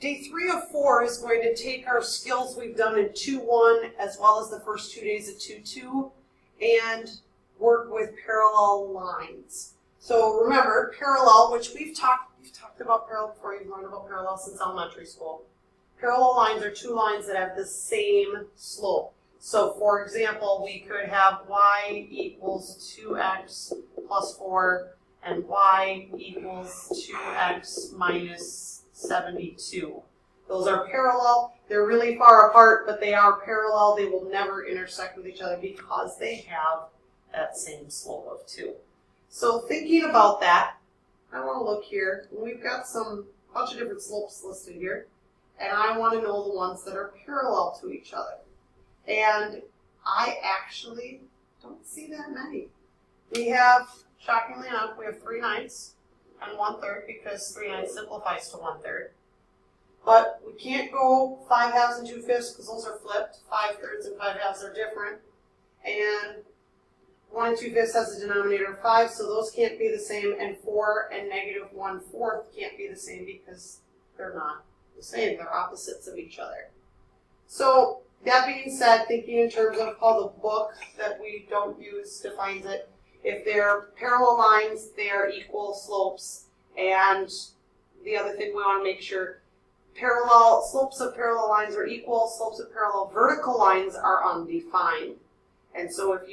Day 3 of 4 is going to take our skills we've done in 2-1 as well as the first 2 days of 2-2 and work with parallel lines. So remember, parallel, which you've talked about parallel before, you've learned about parallel since elementary school. Parallel lines are two lines that have the same slope. So for example, we could have y equals 2x plus 4 and y equals 2x minus 72. Those are parallel. They're really far apart, but they are parallel. They will never intersect with each other because they have that same slope of 2. So thinking about that, I want to look here. We've got bunch of different slopes listed here, and I want to know the ones that are parallel to each other. And I actually don't see that many. We have, shockingly enough, we have 3/9 and 1/3 because 3/9 simplifies to 1/3. But we can't go 5/2 and 2/5 because those are flipped. 5/3 and 5/2 are different. And 1 and 2/5 has a denominator of 5, so those can't be the same. And 4 and -1/4 can't be the same because they're not the same. They're opposites of each other. So that being said, thinking in terms of how the book that we don't use defines it, if they're parallel lines, they are equal slopes. And the other thing we want to make sure, slopes of parallel lines are equal, slopes of parallel vertical lines are undefined. And so if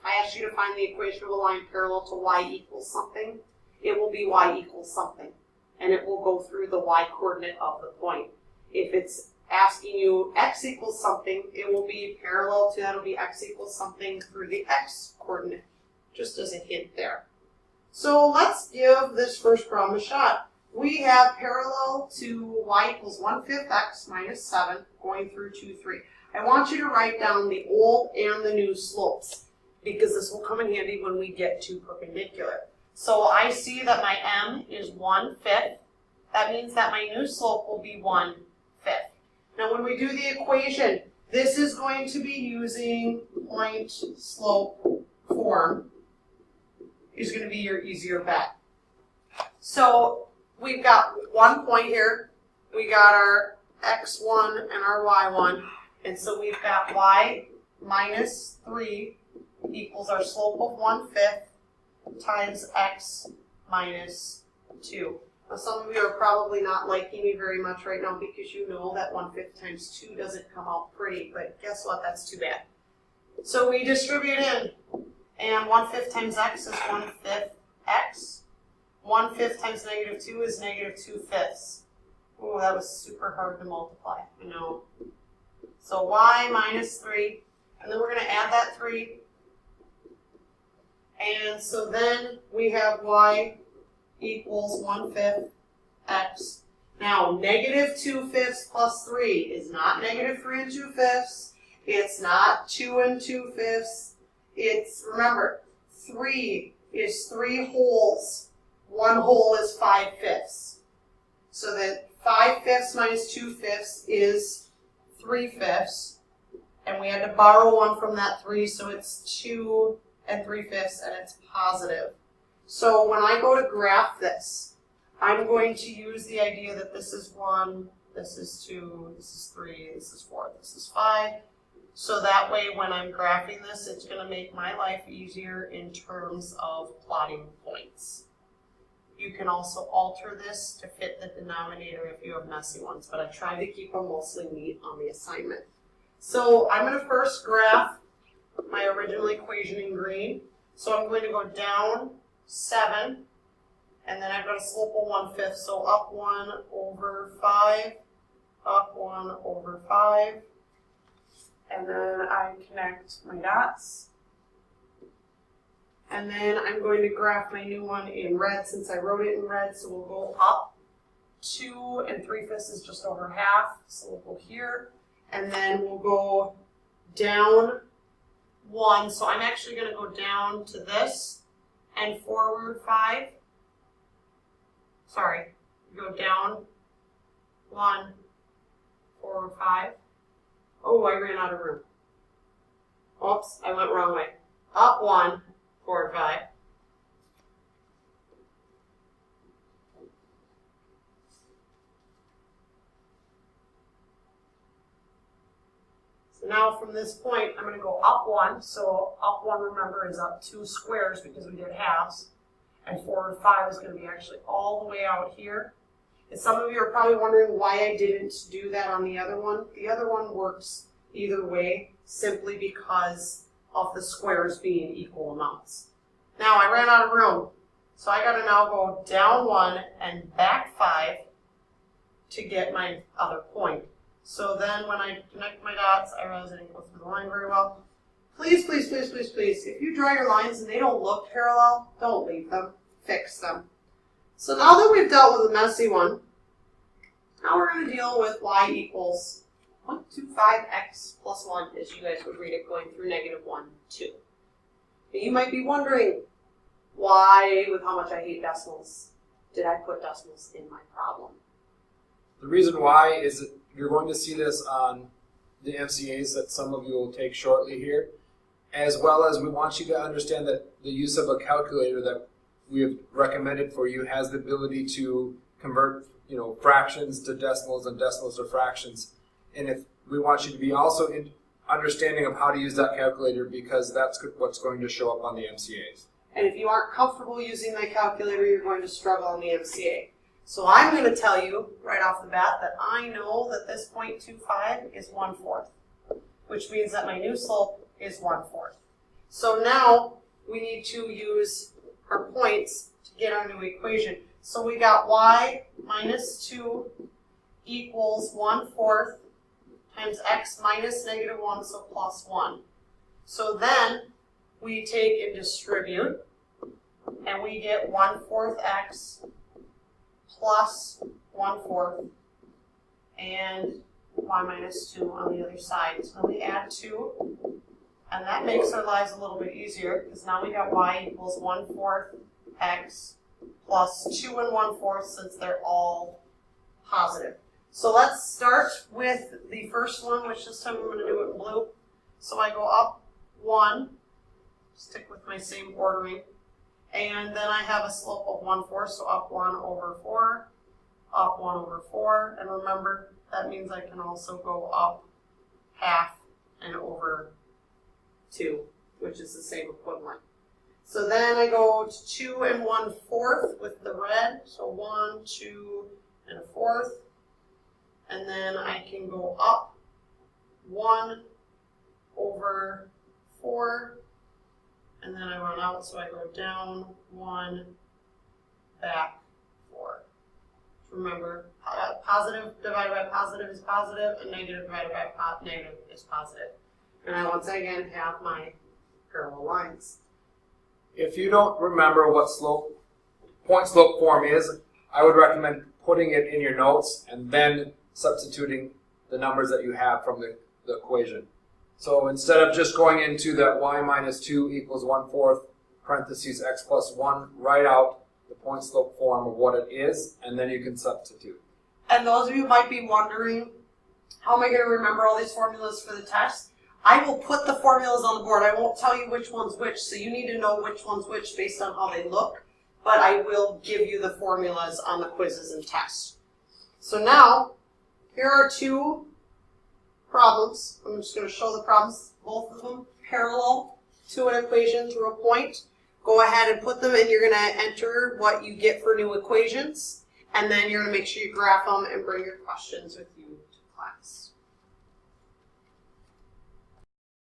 I asked you to find the equation of a line parallel to y equals something, it will be y equals something. And it will go through the y coordinate of the point. If it's asking you x equals something, it will be parallel to that. It'll be x equals something through the x coordinate, just as a hint there. So let's give this first problem a shot. We have parallel to y equals 1/5 x minus 7 going through 2, 3. I want you to write down the old and the new slopes because this will come in handy when we get to perpendicular. So I see that my m is 1/5. That means that my new slope will be 1/5. Now when we do the equation, this is going to be using point slope form. Is going to be your easier bet. So we've got one point here. We got our x1 and our y1. And so we've got y minus 3 equals our slope of 1/5 times x minus 2. Now some of you are probably not liking me very much right now because you know that 1/5 times 2 doesn't come out pretty, but guess what? That's too bad. So we distribute in, and 1/5 times x is 1/5 x. 1/5 times -2 is -2/5. Oh, that was super hard to multiply, I know. So y minus 3, and then we're going to add that 3. And so then we have y equals 1/5 x. Now, -2/5 plus 3 is not -3 and 2/5. It's not 2 and 2/5. It's, remember, 3 is 3 wholes. 1 whole is 5/5. So that 5/5 minus 2/5 is 3/5. And we had to borrow 1 from that 3, so it's 2 and 3/5, and it's positive. So when I go to graph this, I'm going to use the idea that this is 1, this is 2, this is 3, this is 4, this is 5. So that way when I'm graphing this, it's going to make my life easier in terms of plotting points. You can also alter this to fit the denominator if you have messy ones, but I try to keep them mostly neat on the assignment. So I'm going to first graph my original equation in green. So I'm going to go down 7, and then I've got a slope of 1/5, so up 1 over 5, up 1 over 5, and then I connect my dots. And then I'm going to graph my new one in red since I wrote it in red, so we'll go up 2 and 3/5 is just over half, so we'll go here, and then we'll go down 1, so I'm actually going to go down to this and forward 5. Sorry, go down 1, forward 5. Oh, I ran out of room. Oops, I went wrong way. Up 1, forward 5. now from this point, I'm going to go up 1. So up 1, remember, is up 2 squares because we did halves. And forward 5 is going to be actually all the way out here. And some of you are probably wondering why I didn't do that on the other one. The other one works either way, simply because of the squares being equal amounts. Now I ran out of room, so I got to now go down 1 and back 5 to get my other point. So then when I connect my dots, I realize I didn't go through the line very well. Please, please, please, please, please, if you draw your lines and they don't look parallel, don't leave them, fix them. So now that we've dealt with the messy one, now we're going to deal with y equals 125x plus 1, as you guys would read it going through -1, 2. But you might be wondering, why, with how much I hate decimals, did I put decimals in my problem? The reason why is that you're going to see this on the MCAs that some of you will take shortly here, as well as we want you to understand that the use of a calculator that we have recommended for you has the ability to convert, fractions to decimals and decimals to fractions. And if we want you to be also understanding of how to use that calculator, because that's what's going to show up on the MCAs. And if you aren't comfortable using that calculator, you're going to struggle on the MCA. So I'm going to tell you right off the bat that I know that this 0.25 is 1/4, which means that my new slope is 1/4. So now we need to use our points to get our new equation. So we got y minus 2 equals 1/4 times x minus -1, so plus 1. So then we take and distribute, and we get 1/4 x plus 1/4 and y minus 2 on the other side. So then we add 2, and that makes our lives a little bit easier because now we got y equals 1/4 x plus 2 and 1/4 since they're all positive. So let's start with the first one, which this time I'm going to do it in blue. So I go up 1, stick with my same ordering, and then I have a slope of 1/4, so up 1 over 4, up 1 over 4, and remember that means I can also go up half and over 2, which is the same equivalent. So then I go to 2 and 1/4 with the red, so 1, 2, and 1/4. And then I can go up 1 over 4, and then I run out, so I go down 1, back 4. Remember, positive divided by positive is positive, and negative divided by negative is positive. And I once again have my parallel lines. If you don't remember what point-slope form is, I would recommend putting it in your notes and then substituting the numbers that you have from the equation. So instead of just going into that y minus 2 equals 1/4 parentheses x plus 1, write out the point-slope form of what it is, and then you can substitute. And those of you who might be wondering, how am I going to remember all these formulas for the test? I will put the formulas on the board. I won't tell you which one's which, so you need to know which one's which based on how they look, but I will give you the formulas on the quizzes and tests. So now, here are 2 problems. I'm just going to show the problems, both of them parallel to an equation through a point. Go ahead and put them in. You're going to enter what you get for new equations, and then you're going to make sure you graph them and bring your questions with you to class.